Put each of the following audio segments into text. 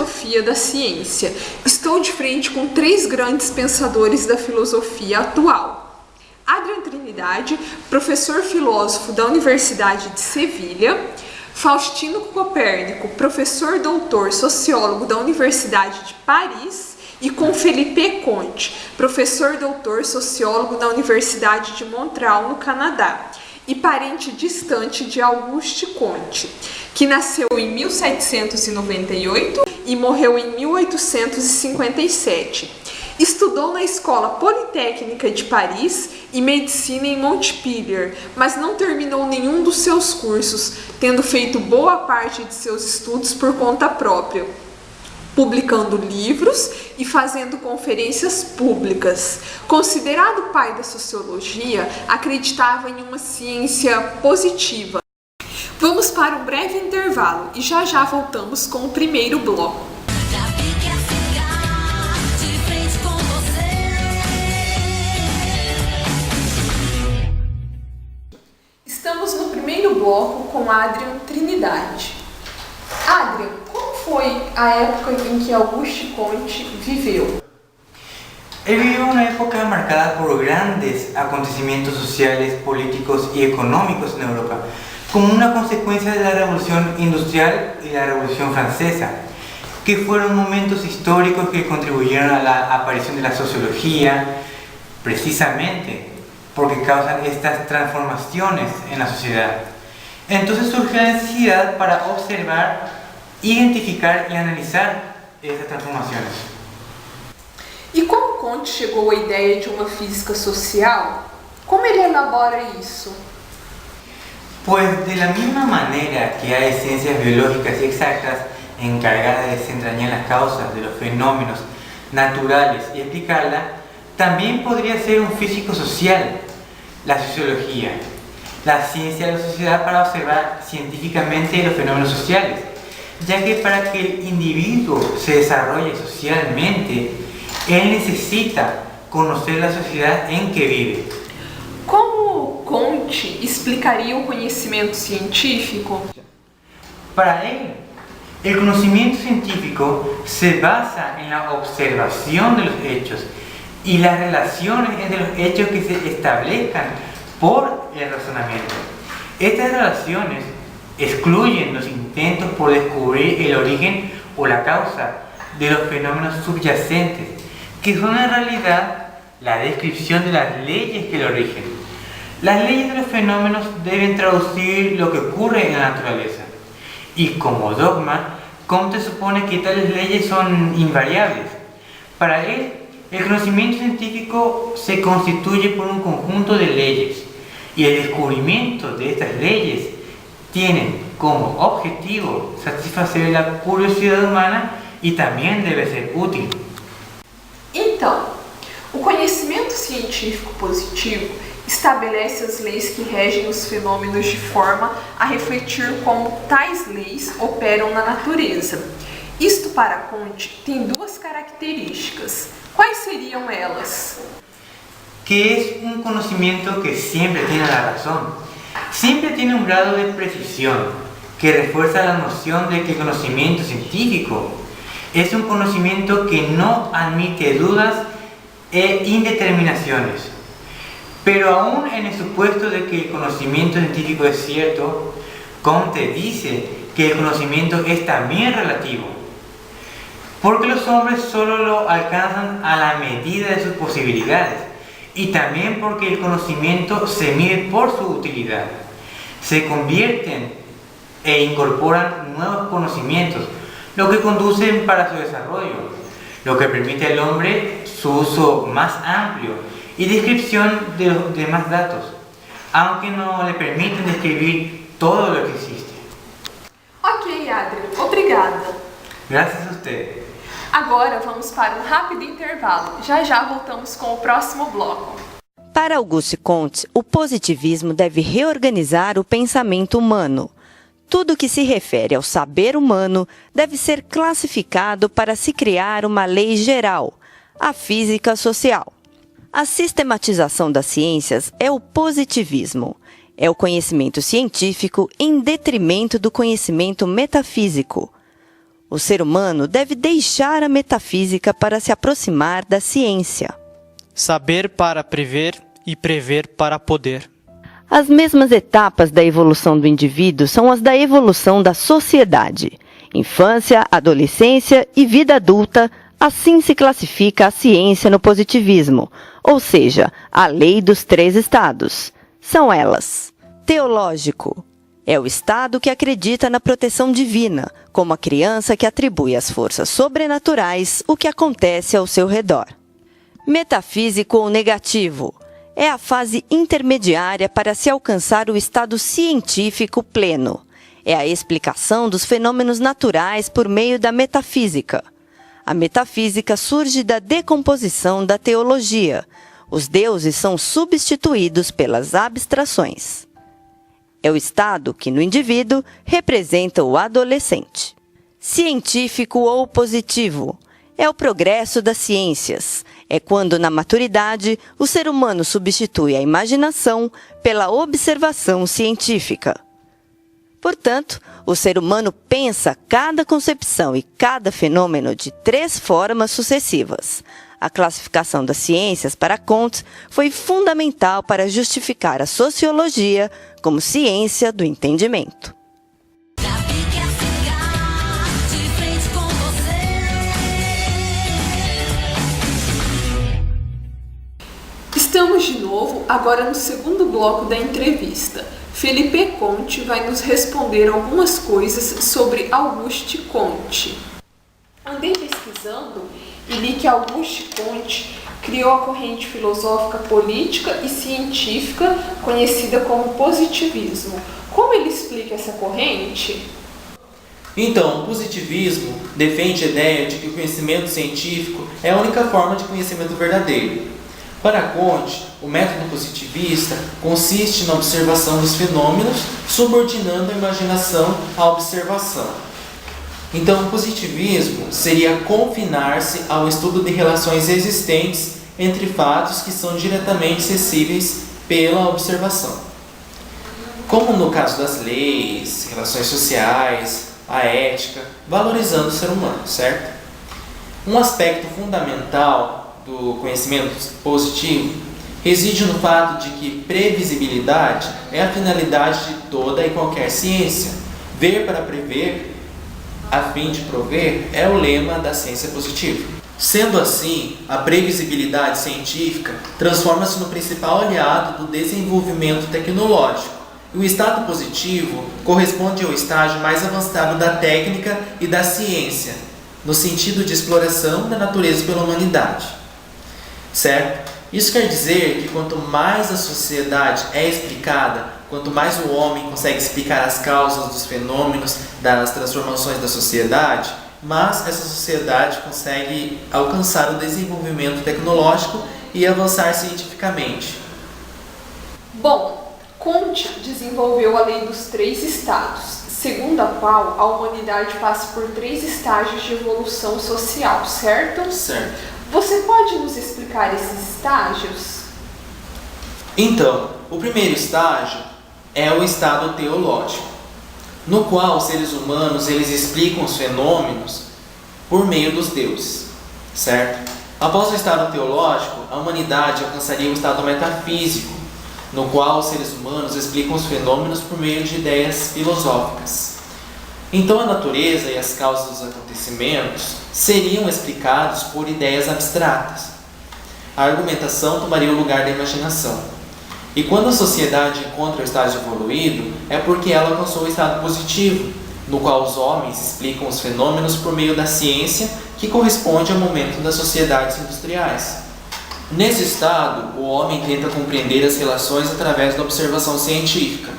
filosofia da ciência. Estou de frente com 3 grandes pensadores da filosofia atual. Adrian Trindade, professor filósofo da Universidade de Sevilha. Faustino Copérnico, professor doutor sociólogo da Universidade de Paris. E com Felipe Conte, professor doutor sociólogo da Universidade de Montreal, no Canadá, e parente distante de Auguste Comte, que nasceu em 1798 e morreu em 1857. Estudou na Escola Politécnica de Paris e medicina em Montpellier, mas não terminou nenhum dos seus cursos, tendo feito boa parte de seus estudos por conta própria, publicando livros e fazendo conferências públicas. Considerado pai da sociologia, acreditava em uma ciência positiva. Vamos para um breve intervalo e já voltamos com o primeiro bloco. Estamos no primeiro bloco com Adrian Trindade. Adrian, como foi a época em que Auguste Comte viveu? Él vivió una época marcada por grandes acontecimientos sociales, políticos y económicos en Europa, como una consecuencia de la Revolución Industrial y la Revolución Francesa, que fueron momentos históricos que contribuyeron a la aparición de la sociología, precisamente porque causan estas transformaciones en la sociedad. Entonces surge la necesidad para observar, identificar y analizar estas transformaciones. E como Comte chegou à ideia de uma física social? Como ele elabora isso? Pues de la misma manera que hay ciencias biológicas y exactas encargadas de desentrañar las causas de los fenómenos naturales y explicarlas, también podría ser un físico social, la sociología, la ciencia de la sociedad para observar científicamente los fenómenos sociales, ya que para que el individuo se desarrolle socialmente, él necesita conocer la sociedad en que vive. Como Comte explicaria o conhecimento científico? Para él, el conocimiento científico se basa en la observación de los hechos y las relaciones entre los hechos que se establezcan por el razonamiento. Estas relaciones excluyen los intentos por descubrir el origen o la causa de los fenómenos subyacentes, que son en realidad la descripción de las leyes que lo rigen. Las leyes de los fenómenos deben traducir lo que ocurre en la naturaleza. Y como dogma, Comte supone que tales leyes son invariables. Para él, el conocimiento científico se constituye por un conjunto de leyes, y el descubrimiento de estas leyes tiene como objetivo satisfacer la curiosidad humana e também deve ser útil. Então, o conhecimento científico positivo estabelece as leis que regem os fenômenos de forma a refletir como tais leis operam na natureza. Isto, para Comte, tem 2 características. Quais seriam elas? Que es un conocimiento que siempre tiene la razón, siempre tiene un grado de precisión que refuerza la noción de que el conocimiento científico es un conocimiento que no admite dudas e indeterminaciones. Pero aún en el supuesto de que el conocimiento científico es cierto, Comte dice que el conocimiento es también relativo, porque los hombres solo lo alcanzan a la medida de sus posibilidades, y también porque el conocimiento se mide por su utilidad. Se convierten e incorporan nuevos conocimientos, lo que conducen para su desarrollo, lo que permite al hombre su uso más amplio y descripción de los demás datos, aunque no le permiten describir todo lo que existe. Ok, Adrian, obrigada. Gracias a usted. Agora vamos para um rápido intervalo. Já voltamos com o próximo bloco. Para Auguste Comte, o positivismo deve reorganizar o pensamento humano. Tudo que se refere ao saber humano deve ser classificado para se criar uma lei geral, a física social. A sistematização das ciências é o positivismo. É o conhecimento científico em detrimento do conhecimento metafísico. O ser humano deve deixar a metafísica para se aproximar da ciência. Saber para prever e prever para poder. As mesmas etapas da evolução do indivíduo são as da evolução da sociedade. Infância, adolescência e vida adulta, assim se classifica a ciência no positivismo, ou seja, a lei dos 3 estados. São elas: teológico. É o estado que acredita na proteção divina, como a criança que atribui às forças sobrenaturais o que acontece ao seu redor. Metafísico ou negativo. É a fase intermediária para se alcançar o estado científico pleno. É a explicação dos fenômenos naturais por meio da metafísica. A metafísica surge da decomposição da teologia. Os deuses são substituídos pelas abstrações. É o estado que, no indivíduo, representa o adolescente. Científico ou positivo. É o progresso das ciências. É quando, na maturidade, o ser humano substitui a imaginação pela observação científica. Portanto, o ser humano pensa cada concepção e cada fenômeno de 3 formas sucessivas. A classificação das ciências para Comte foi fundamental para justificar a sociologia como ciência do entendimento. Estamos de novo, agora no segundo bloco da entrevista. Felipe Comte vai nos responder algumas coisas sobre Auguste Comte. Andei pesquisando e li que Auguste Comte criou a corrente filosófica política e científica conhecida como positivismo. Como ele explica essa corrente? Então, o positivismo defende a ideia de que o conhecimento científico é a única forma de conhecimento verdadeiro. Para Comte, o método positivista consiste na observação dos fenômenos, subordinando a imaginação à observação. Então, o positivismo seria confinar-se ao estudo de relações existentes entre fatos que são diretamente acessíveis pela observação. Como no caso das leis, relações sociais, a ética, valorizando o ser humano, certo? Um aspecto fundamental do conhecimento positivo reside no fato de que previsibilidade é a finalidade de toda e qualquer ciência. Ver para prever, a fim de prover, é o lema da ciência positiva. Sendo assim, a previsibilidade científica transforma-se no principal aliado do desenvolvimento tecnológico. E o estado positivo corresponde ao estágio mais avançado da técnica e da ciência, no sentido de exploração da natureza pela humanidade. Certo? Isso quer dizer que quanto mais a sociedade é explicada, quanto mais o homem consegue explicar as causas dos fenômenos, das transformações da sociedade, mais essa sociedade consegue alcançar o desenvolvimento tecnológico e avançar cientificamente. Bom, Comte desenvolveu a lei dos 3 estados, segundo a qual a humanidade passa por 3 estágios de evolução social, certo? Certo. Você pode nos explicar esses estágios? Então, o primeiro estágio é o estado teológico, no qual os seres humanos eles explicam os fenômenos por meio dos deuses, certo? Após o estado teológico, a humanidade alcançaria o estado metafísico, no qual os seres humanos explicam os fenômenos por meio de ideias filosóficas. Então a natureza e as causas dos acontecimentos seriam explicados por ideias abstratas. A argumentação tomaria o lugar da imaginação. E quando a sociedade encontra o estágio evoluído, é porque ela alcançou o estado positivo, no qual os homens explicam os fenômenos por meio da ciência, que corresponde ao momento das sociedades industriais. Nesse estado, o homem tenta compreender as relações através da observação científica.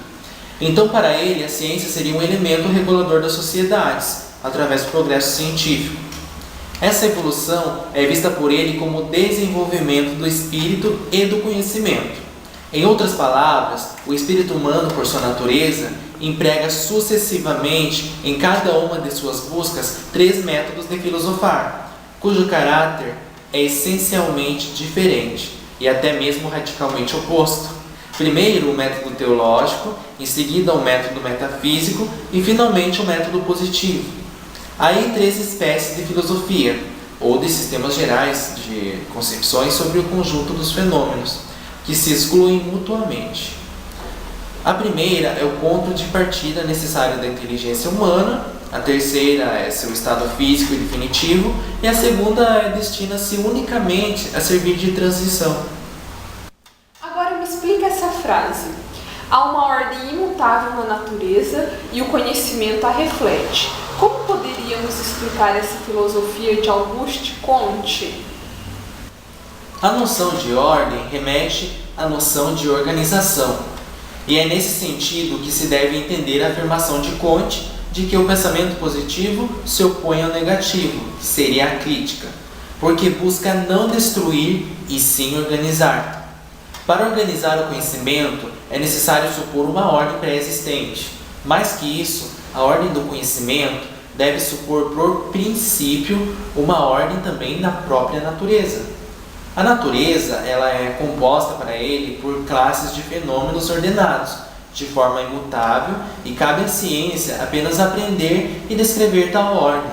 Então, para ele, a ciência seria um elemento regulador das sociedades, através do progresso científico. Essa evolução é vista por ele como o desenvolvimento do espírito e do conhecimento. Em outras palavras, o espírito humano, por sua natureza, emprega sucessivamente em cada uma de suas buscas 3 métodos de filosofar, cujo caráter é essencialmente diferente e até mesmo radicalmente oposto. Primeiro o método teológico, em seguida o método metafísico e finalmente o método positivo. Há aí 3 espécies de filosofia, ou de sistemas gerais de concepções sobre o conjunto dos fenômenos, que se excluem mutuamente. A primeira é o ponto de partida necessário da inteligência humana, a terceira é seu estado físico e definitivo, e a segunda destina-se unicamente a servir de transição. Agora me explica essa frase. Há uma ordem imutável na natureza e o conhecimento a reflete. Como poderíamos explicar essa filosofia de Auguste Comte? A noção de ordem remete à noção de organização, e é nesse sentido que se deve entender a afirmação de Comte de que o pensamento positivo se opõe ao negativo, que seria a crítica, porque busca não destruir e sim organizar. Para organizar o conhecimento, é necessário supor uma ordem pré-existente. Mais que isso, a ordem do conhecimento deve supor por princípio uma ordem também na própria natureza. A natureza ela é composta para ele por classes de fenômenos ordenados, de forma imutável, e cabe à ciência apenas aprender e descrever tal ordem.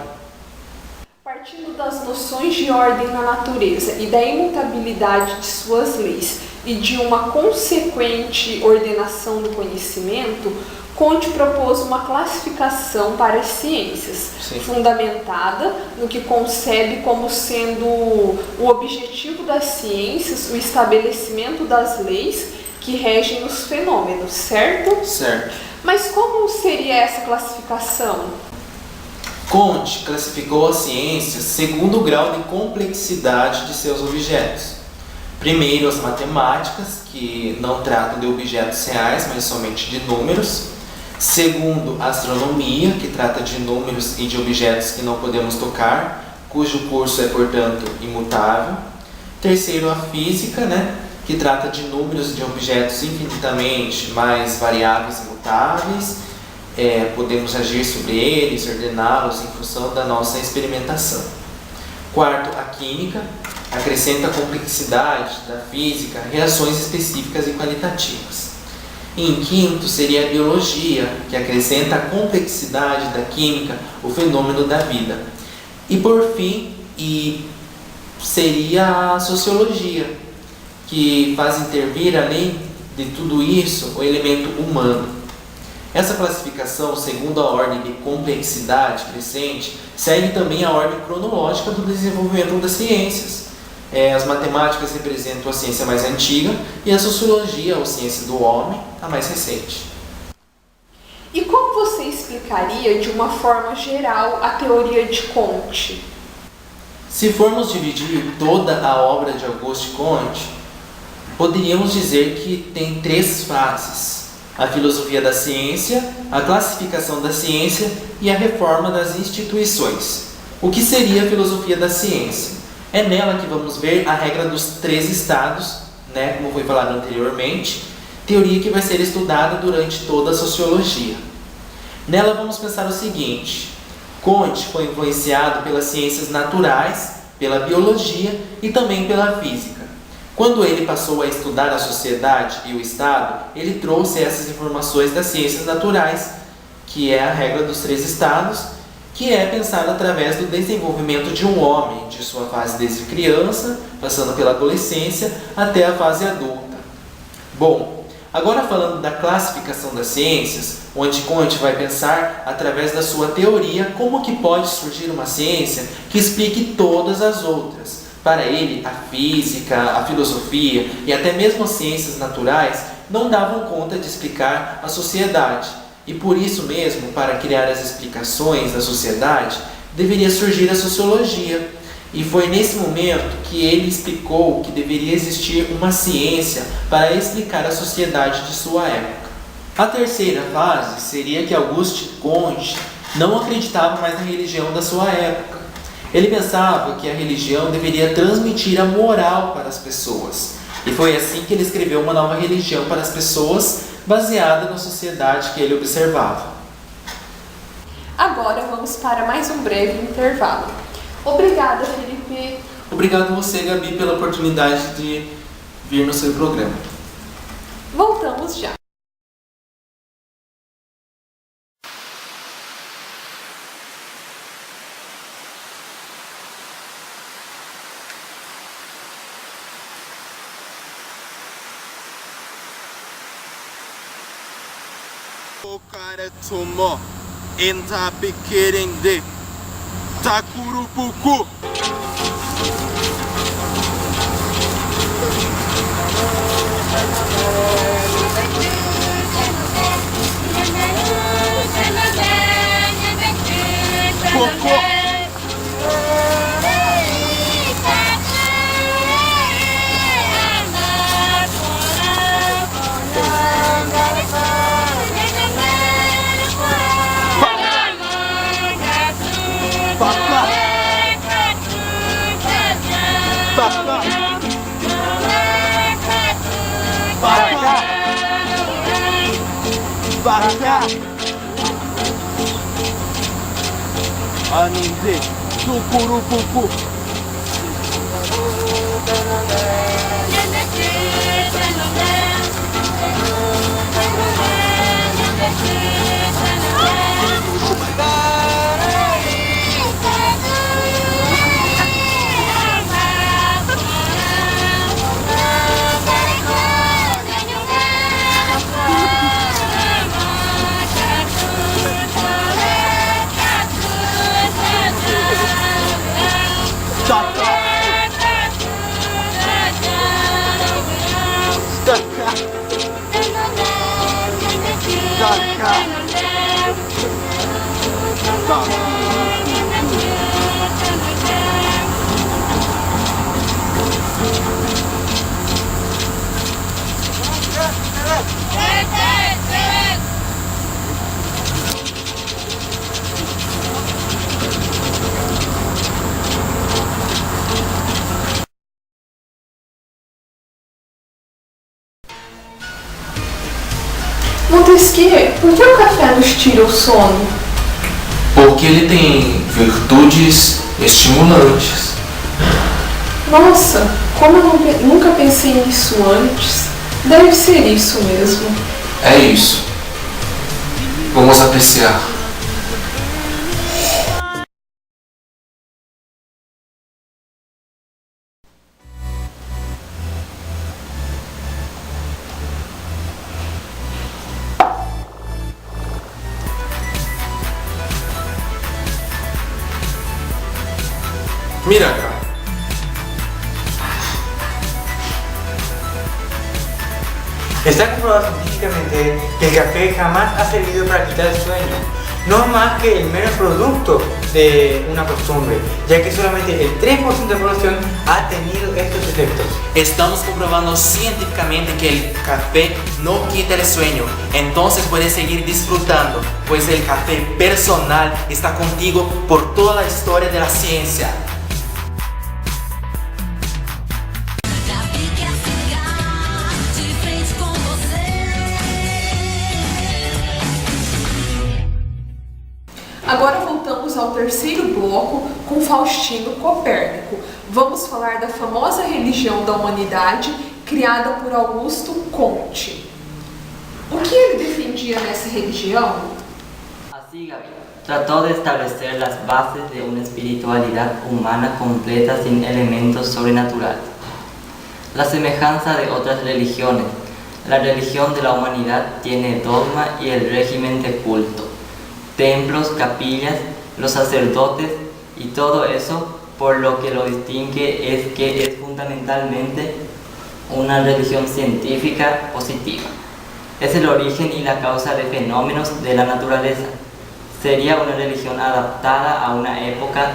Partindo das noções de ordem na natureza e da imutabilidade de suas leis e de uma consequente ordenação do conhecimento, Comte propôs uma classificação para as ciências, Sim. fundamentada no que concebe como sendo o objetivo das ciências o estabelecimento das leis que regem os fenômenos, certo? Certo. Mas como seria essa classificação? Comte classificou as ciências segundo o grau de complexidade de seus objetos. Primeiro, as matemáticas, que não tratam de objetos reais, mas somente de números. Segundo, a astronomia, que trata de números e de objetos que não podemos tocar, cujo curso é, portanto, imutável. Terceiro, a física, que trata de números de objetos infinitamente mais variáveis e mutáveis. Podemos agir sobre eles, ordená-los em função da nossa experimentação. Quarto, a química acrescenta a complexidade da física, reações específicas e qualitativas. E em quinto, seria a biologia, que acrescenta a complexidade da química, o fenômeno da vida. E por fim, seria a sociologia, que faz intervir, além de tudo isso, o elemento humano. Essa classificação, segundo a ordem de complexidade crescente, segue também a ordem cronológica do desenvolvimento das ciências. As matemáticas representam a ciência mais antiga e a sociologia, ou ciência do homem, a mais recente. E como você explicaria, de uma forma geral, a teoria de Comte? Se formos dividir toda a obra de Auguste Comte, poderíamos dizer que tem 3 fases: a filosofia da ciência, a classificação da ciência e a reforma das instituições. O que seria a filosofia da ciência? É nela que vamos ver a regra dos 3 estados, como foi falado anteriormente, teoria que vai ser estudada durante toda a sociologia. Nela vamos pensar o seguinte: Comte foi influenciado pelas ciências naturais, pela biologia e também pela física. Quando ele passou a estudar a sociedade e o Estado, ele trouxe essas informações das ciências naturais, que é a regra dos 3 estados, que é pensada através do desenvolvimento de um homem, de sua fase desde criança, passando pela adolescência, até a fase adulta. Bom, agora falando da classificação das ciências, onde Comte vai pensar, através da sua teoria, como que pode surgir uma ciência que explique todas as outras. Para ele, a física, a filosofia e até mesmo as ciências naturais não davam conta de explicar a sociedade. E por isso mesmo, para criar as explicações da sociedade, deveria surgir a sociologia. E foi nesse momento que ele explicou que deveria existir uma ciência para explicar a sociedade de sua época. A terceira fase seria que Auguste Comte não acreditava mais na religião da sua época. Ele pensava que a religião deveria transmitir a moral para as pessoas. E foi assim que ele escreveu uma nova religião para as pessoas, baseada na sociedade que ele observava. Agora vamos para mais um breve intervalo. Obrigada, Felipe. Obrigado você, Gabi, pela oportunidade de vir no seu programa. Voltamos já. O cara tomou entra pequerende Tacurupucu. Cocô. Aninde, Tucurupucu. Montesquieu, por que o café nos tira o sono? Porque ele tem virtudes estimulantes. Nossa, como eu nunca pensei nisso antes. Deve ser isso mesmo. É isso. Vamos apreciar. Mira acá. Está comprobado científicamente que el café jamás ha servido para quitar el sueño, no más que el mero producto de una costumbre, ya que solamente el 3% de la población ha tenido estos efectos. Estamos comprobando científicamente que el café no quita el sueño, entonces puedes seguir disfrutando, pues el café personal está contigo por toda la historia de la ciencia. Agora voltamos ao terceiro bloco com Faustino Copérnico. Vamos falar da famosa religião da humanidade criada por Augusto Comte. O que ele defendia nessa religião? Así, Gaby, trató de establecer las bases de una espiritualidad humana completa sin elementos sobrenaturales. La semejanza de otras religiones, la religión de la humanidad tiene dogma y el régimen de culto, templos, capillas, los sacerdotes y todo eso, por lo que lo distingue es que es fundamentalmente una religión científica positiva. Es el origen y la causa de fenómenos de la naturaleza. Sería una religión adaptada a una época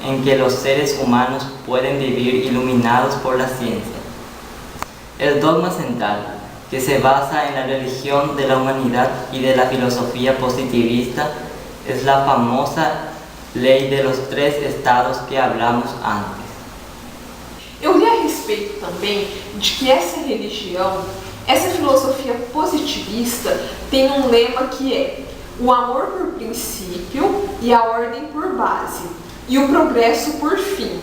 en que los seres humanos pueden vivir iluminados por la ciencia. El dogma central, que se basa en la religión de la humanidad y de la filosofía positivista, es la famosa lei de los 3 estados que hablamos antes. Eu li a respeito também de que essa religião, essa filosofia positivista, tem um lema que é o amor por princípio e a ordem por base, e o progresso por fim.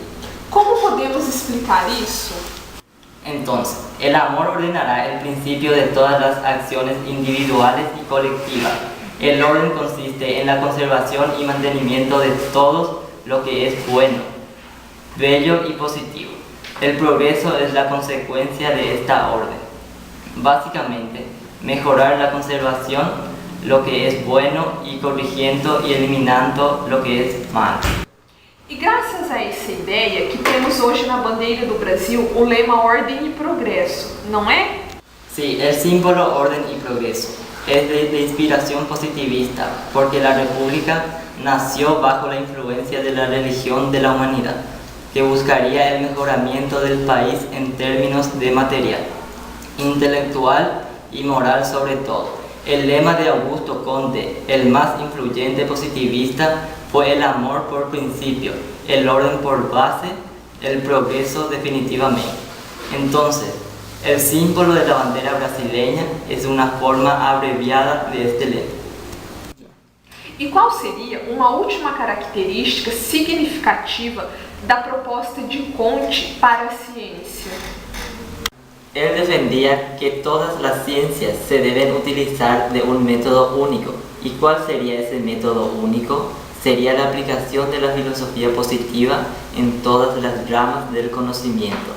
Como podemos explicar isso? Entonces, el amor ordenará el principio de todas las acciones individuales y colectivas. El orden consiste en la conservación y mantenimiento de todo lo que es bueno, bello y positivo. El progreso es la consecuencia de esta orden. Básicamente, mejorar la conservación, lo que es bueno y corrigiendo y eliminando lo que es malo. E graças a essa ideia que temos hoje na bandeira do Brasil o lema Ordem e Progresso, não é? Sí, el símbolo orden y progreso es de inspiración positivista porque la República nació bajo la influencia de la religión de la humanidad, que buscaría el mejoramiento del país en términos de material, intelectual y moral sobre todo. El lema de Augusto Conte, el más influyente positivista, fue el amor por principio, el orden por base, el progreso definitivamente. Entonces, el símbolo de la bandera brasileña es una forma abreviada de este lema. E qual seria uma última característica significativa da proposta de Conte para a ciência? Él defendía que todas las ciencias se deben utilizar de un método único. ¿Y cuál sería ese método único? Sería la aplicación de la filosofía positiva en todas las ramas del conocimiento.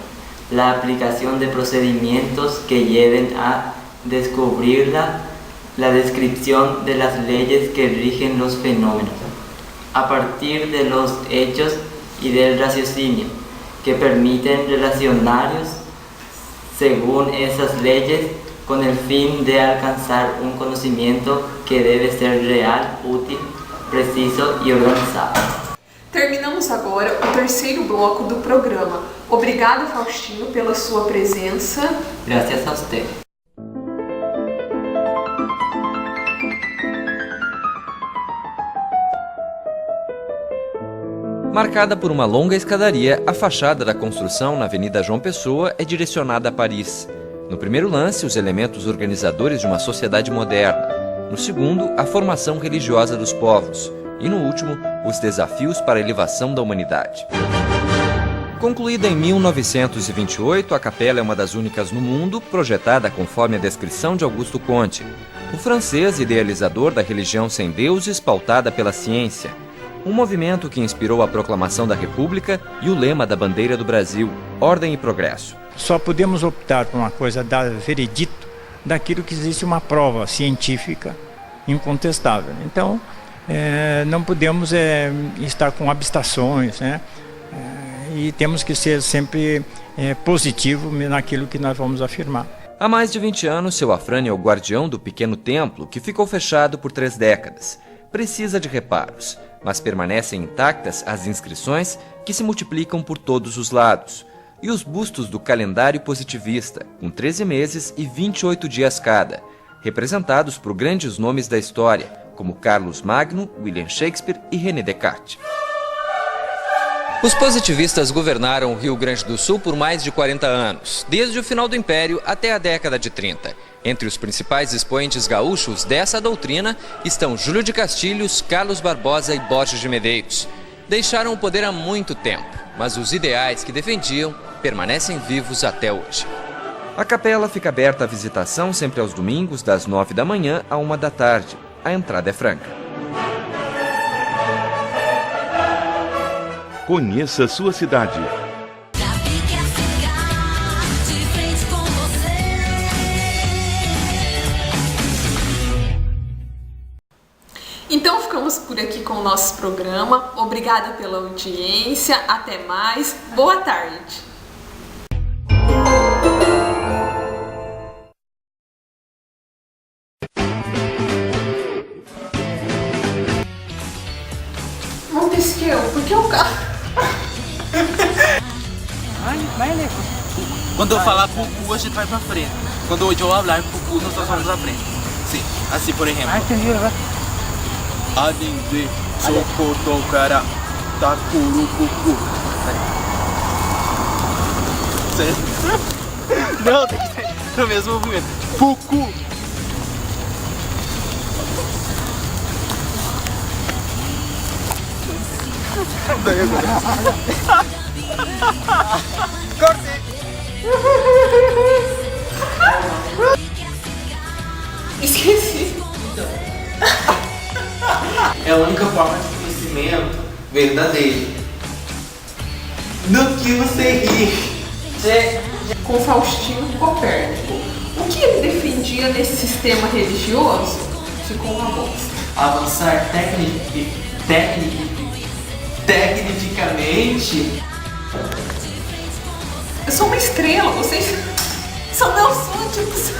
La aplicación de procedimientos que lleven a descubrirla, la descripción de las leyes que rigen los fenómenos, a partir de los hechos y del raciocinio, que permiten relacionarlos según esas leyes con el fin de alcanzar un conocimiento que debe ser real, útil, preciso e organizado. Terminamos agora o terceiro bloco do programa. Obrigada, Faustino, pela sua presença. Gracias a usted. Marcada por uma longa escadaria, a fachada da construção na Avenida João Pessoa é direcionada a Paris. No primeiro lance, os elementos organizadores de uma sociedade moderna. No segundo, a formação religiosa dos povos. E no último, os desafios para a elevação da humanidade. Concluída em 1928, a capela é uma das únicas no mundo projetada conforme a descrição de Augusto Conte, o francês idealizador da religião sem deuses pautada pela ciência. Um movimento que inspirou a proclamação da República e o lema da bandeira do Brasil, Ordem e Progresso. Só podemos optar por uma coisa dar veredito daquilo que existe uma prova científica incontestável. Então, não podemos estar com abstrações, né? E temos que ser sempre positivo naquilo que nós vamos afirmar. Há mais de 20 anos, seu Afrânio é o guardião do pequeno templo que ficou fechado por 3 décadas. Precisa de reparos, mas permanecem intactas as inscrições que se multiplicam por todos os lados. E os bustos do calendário positivista, com 13 meses e 28 dias cada, representados por grandes nomes da história, como Carlos Magno, William Shakespeare e René Descartes. Os positivistas governaram o Rio Grande do Sul por mais de 40 anos, desde o final do Império até a década de 30. Entre os principais expoentes gaúchos dessa doutrina estão Júlio de Castilhos, Carlos Barbosa e Borges de Medeiros. Deixaram o poder há muito tempo, mas os ideais que defendiam permanecem vivos até hoje. A capela fica aberta à visitação sempre aos domingos, das 9 da manhã à 1 da tarde. A entrada é franca. Conheça sua cidade. Então ficamos por aqui com o nosso programa. Obrigada pela audiência. Até mais. Boa tarde. Montesquieu, por que o carro? Quando eu falar pupu, a gente vai pra frente. Quando eu falar pupu, nós vamos pra frente. Sim, assim por exemplo. Adende, socotokara, takurukuku. Não, tem que ser no mesmo movimento. Puku. Corte. Esqueci. É a única forma de conhecimento verdadeiro. Do que você ri. Com Faustino Copérnico. O que ele defendia nesse sistema religioso? ficou uma bosta. Avançar tecnicamente. Eu sou uma estrela, vocês são meus súditos.